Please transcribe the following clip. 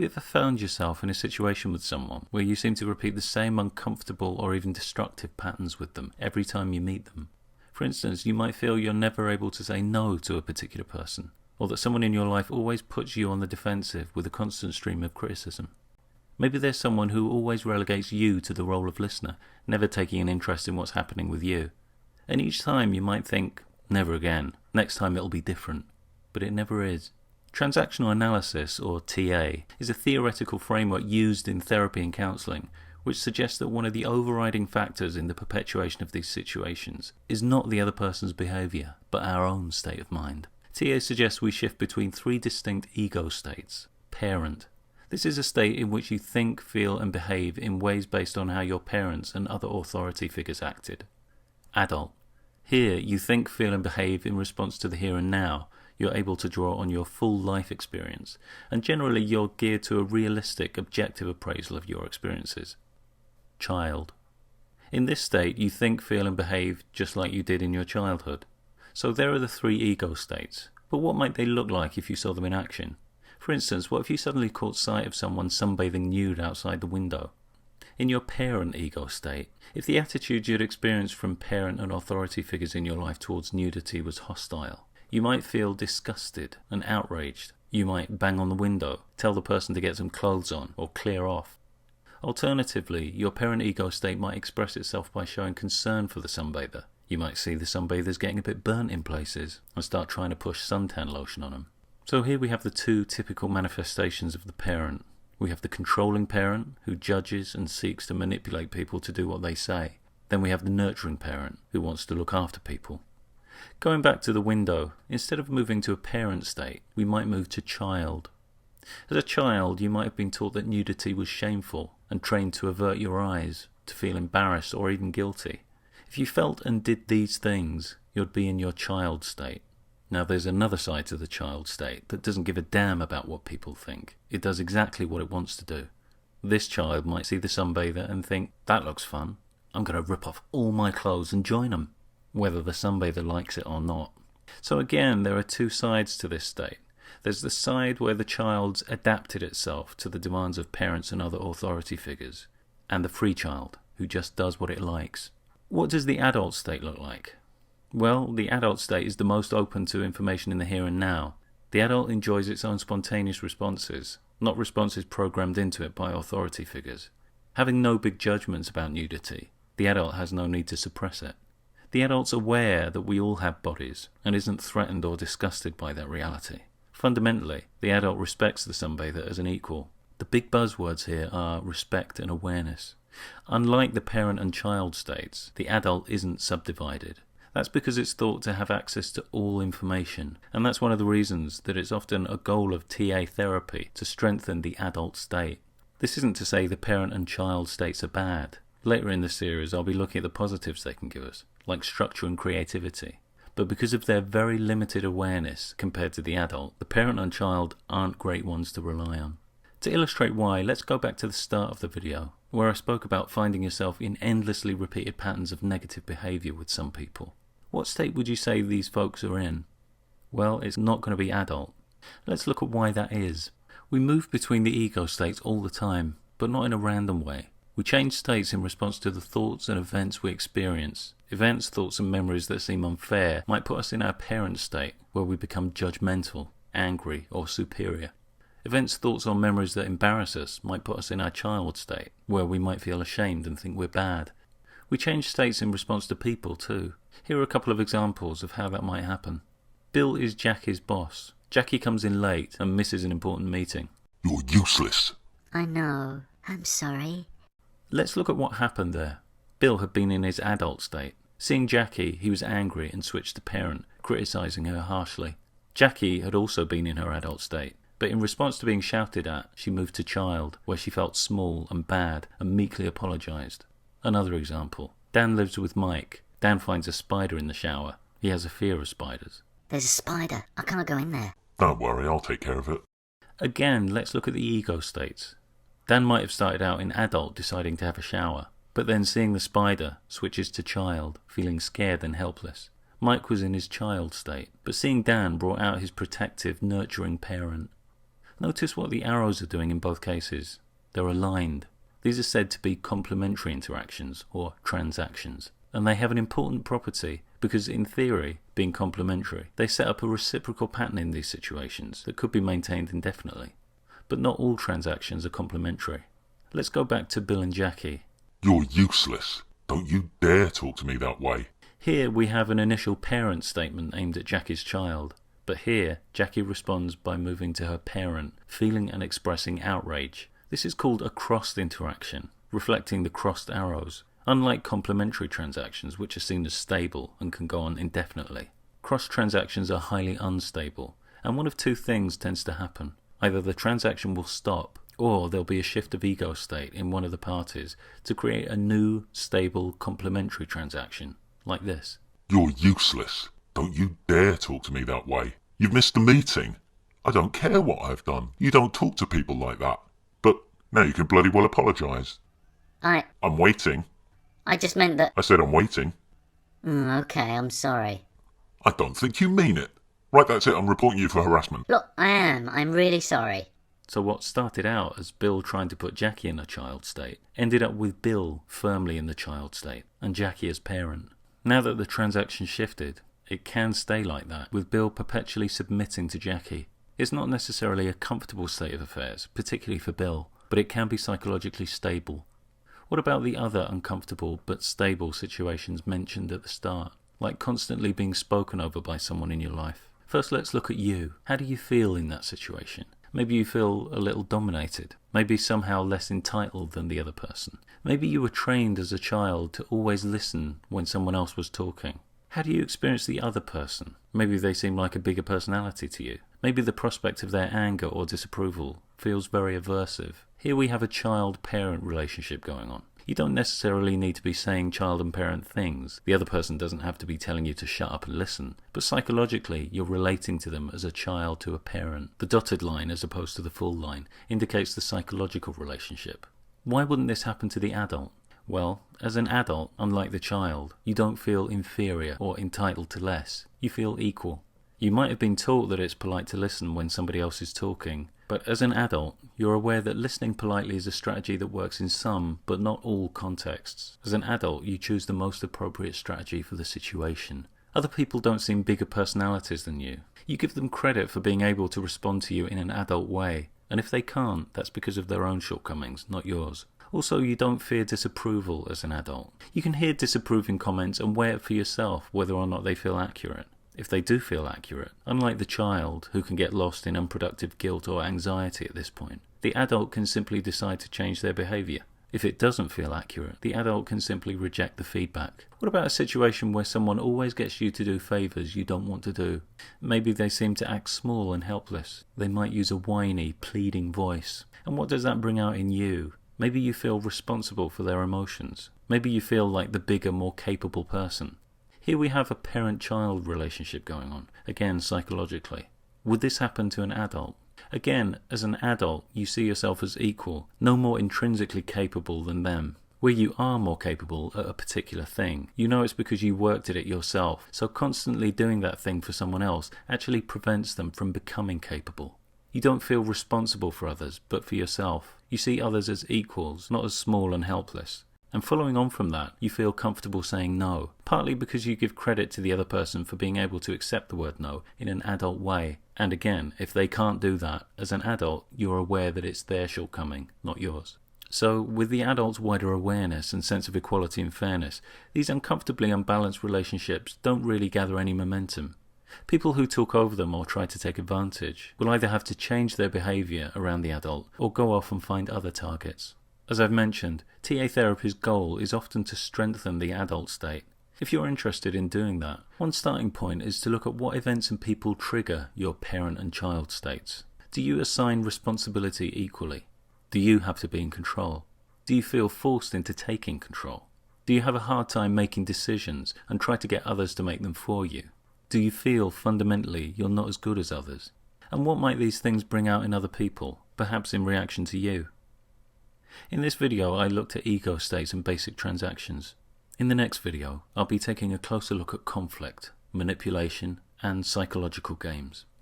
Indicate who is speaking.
Speaker 1: you ever found yourself in a situation with someone where you seem to repeat the same uncomfortable or even destructive patterns with them every time you meet them? For instance, you might feel you're never able to say no to a particular person, or that someone in your life always puts you on the defensive with a constant stream of criticism. Maybe there's someone who always relegates you to the role of listener, never taking an interest in what's happening with you. And each time you might think, never again, next time it'll be different. But it never is. Transactional Analysis, or TA, is a theoretical framework used in therapy and counselling, which suggests that one of the overriding factors in the perpetuation of these situations is not the other person's behaviour, but our own state of mind. TA suggests we shift between three distinct ego states. Parent. This is a state in which you think, feel and behave in ways based on how your parents and other authority figures acted. Adult. Here, you think, feel and behave in response to the here and now. You're able to draw on your full life experience, and generally you're geared to a realistic, objective appraisal of your experiences. Child. In this state, you think, feel and behave just like you did in your childhood. So there are the three ego states, but what might they look like if you saw them in action? For instance, what if you suddenly caught sight of someone sunbathing nude outside the window? In your parent ego state, if the attitude you'd experienced from parent and authority figures in your life towards nudity was hostile, you might feel disgusted and outraged. You might bang on the window, tell the person to get some clothes on, or clear off. Alternatively, your parent ego state might express itself by showing concern for the sunbather. You might see the sunbathers getting a bit burnt in places and start trying to push suntan lotion on them. So here we have the two typical manifestations of the parent. We have the controlling parent, who judges and seeks to manipulate people to do what they say. Then we have the nurturing parent, who wants to look after people. Going back to the window, instead of moving to a parent state, we might move to child. As a child, you might have been taught that nudity was shameful and trained to avert your eyes, to feel embarrassed or even guilty. If you felt and did these things, you'd be in your child state. Now there's another side to the child state that doesn't give a damn about what people think. It does exactly what it wants to do. This child might see the sunbather and think, that looks fun. I'm going to rip off all my clothes and join them, whether the sunbather likes it or not. So again, there are two sides to this state. There's the side where the child's adapted itself to the demands of parents and other authority figures, and the free child, who just does what it likes. What does the adult state look like? Well, the adult state is the most open to information in the here and now. The adult enjoys its own spontaneous responses, not responses programmed into it by authority figures. Having no big judgments about nudity, the adult has no need to suppress it. The adult's aware that we all have bodies and isn't threatened or disgusted by that reality. Fundamentally, the adult respects the sunbather as an equal. The big buzzwords here are respect and awareness. Unlike the parent and child states, the adult isn't subdivided. That's because it's thought to have access to all information, and that's one of the reasons that it's often a goal of TA therapy to strengthen the adult state. This isn't to say the parent and child states are bad. Later in the series I'll be looking at the positives they can give us, like structure and creativity. But because of their very limited awareness compared to the adult, the parent and child aren't great ones to rely on. To illustrate why, let's go back to the start of the video, where I spoke about finding yourself in endlessly repeated patterns of negative behaviour with some people. What state would you say these folks are in? Well, it's not going to be adult. Let's look at why that is. We move between the ego states all the time, but not in a random way. We change states in response to the thoughts and events we experience. Events, thoughts and memories that seem unfair might put us in our parent state, where we become judgmental, angry or superior. Events, thoughts or memories that embarrass us might put us in our child state, where we might feel ashamed and think we're bad. We change states in response to people too. Here are a couple of examples of how that might happen. Bill is Jackie's boss. Jackie comes in late and misses an important meeting.
Speaker 2: You're useless.
Speaker 3: I know. I'm sorry.
Speaker 1: Let's look at what happened there. Bill had been in his adult state. Seeing Jackie, he was angry and switched to parent, criticising her harshly. Jackie had also been in her adult state, but in response to being shouted at, she moved to child, where she felt small and bad and meekly apologised. Another example. Dan lives with Mike. Dan finds a spider in the shower. He has a fear of spiders.
Speaker 3: There's a spider. I can't go in there.
Speaker 2: Don't worry, I'll take care of it.
Speaker 1: Again, let's look at the ego states. Dan might have started out in adult deciding to have a shower, but then seeing the spider switches to child, feeling scared and helpless. Mike was in his child state, but seeing Dan brought out his protective, nurturing parent. Notice what the arrows are doing in both cases. They're aligned. These are said to be complementary interactions, or transactions, and they have an important property because, in theory, being complementary, they set up a reciprocal pattern in these situations that could be maintained indefinitely. But not all transactions are complementary. Let's go back to Bill and Jackie.
Speaker 2: You're useless. Don't you dare talk to me that way.
Speaker 1: Here we have an initial parent statement aimed at Jackie's child, but here Jackie responds by moving to her parent, feeling and expressing outrage. This is called a crossed interaction, reflecting the crossed arrows. Unlike complementary transactions, which are seen as stable and can go on indefinitely, crossed transactions are highly unstable, and one of two things tends to happen. Either the transaction will stop, or there'll be a shift of ego state in one of the parties to create a new, stable, complementary transaction, like this.
Speaker 2: You're useless. Don't you dare talk to me that way. You've missed the meeting. I don't care what I've done. You don't talk to people like that. But now you can bloody well apologise. I'm waiting.
Speaker 3: I just meant that...
Speaker 2: I said I'm waiting.
Speaker 3: Okay, I'm sorry.
Speaker 2: I don't think you mean it. Right, that's it. I'm reporting you for harassment.
Speaker 3: Look, I am. I'm really sorry.
Speaker 1: So what started out as Bill trying to put Jackie in a child state ended up with Bill firmly in the child state and Jackie as parent. Now that the transaction shifted, it can stay like that, with Bill perpetually submitting to Jackie. It's not necessarily a comfortable state of affairs, particularly for Bill, but it can be psychologically stable. What about the other uncomfortable but stable situations mentioned at the start, like constantly being spoken over by someone in your life? First, let's look at you. How do you feel in that situation? Maybe you feel a little dominated, maybe somehow less entitled than the other person. Maybe you were trained as a child to always listen when someone else was talking. How do you experience the other person? Maybe they seem like a bigger personality to you. Maybe the prospect of their anger or disapproval feels very aversive. Here we have a child-parent relationship going on. You don't necessarily need to be saying child and parent things. The other person doesn't have to be telling you to shut up and listen. But psychologically, you're relating to them as a child to a parent. The dotted line, as opposed to the full line, indicates the psychological relationship. Why wouldn't this happen to the adult? Well, as an adult, unlike the child, you don't feel inferior or entitled to less. You feel equal. You might have been taught that it's polite to listen when somebody else is talking, but as an adult, you're aware that listening politely is a strategy that works in some, but not all contexts. As an adult, you choose the most appropriate strategy for the situation. Other people don't seem bigger personalities than you. You give them credit for being able to respond to you in an adult way, and if they can't, that's because of their own shortcomings, not yours. Also, you don't fear disapproval as an adult. You can hear disapproving comments and weigh it for yourself whether or not they feel accurate. If they do feel accurate, unlike the child who can get lost in unproductive guilt or anxiety at this point, the adult can simply decide to change their behaviour. If it doesn't feel accurate, the adult can simply reject the feedback. What about a situation where someone always gets you to do favours you don't want to do? Maybe they seem to act small and helpless. They might use a whiny, pleading voice. And what does that bring out in you? Maybe you feel responsible for their emotions. Maybe you feel like the bigger, more capable person. Here we have a parent-child relationship going on, again psychologically. Would this happen to an adult? Again, as an adult, you see yourself as equal, no more intrinsically capable than them. Where you are more capable at a particular thing, you know it's because you worked at it yourself, so constantly doing that thing for someone else actually prevents them from becoming capable. You don't feel responsible for others, but for yourself. You see others as equals, not as small and helpless. And following on from that, you feel comfortable saying no, partly because you give credit to the other person for being able to accept the word no in an adult way. And again, if they can't do that, as an adult, you're aware that it's their shortcoming, not yours. So, with the adult's wider awareness and sense of equality and fairness, these uncomfortably unbalanced relationships don't really gather any momentum. People who talk over them or try to take advantage will either have to change their behaviour around the adult or go off and find other targets. As I've mentioned, TA therapy's goal is often to strengthen the adult state. If you're interested in doing that, one starting point is to look at what events and people trigger your parent and child states. Do you assign responsibility equally? Do you have to be in control? Do you feel forced into taking control? Do you have a hard time making decisions and try to get others to make them for you? Do you feel fundamentally you're not as good as others? And what might these things bring out in other people, perhaps in reaction to you? In this video, I looked at ego states and basic transactions. In the next video, I'll be taking a closer look at conflict, manipulation, and psychological games.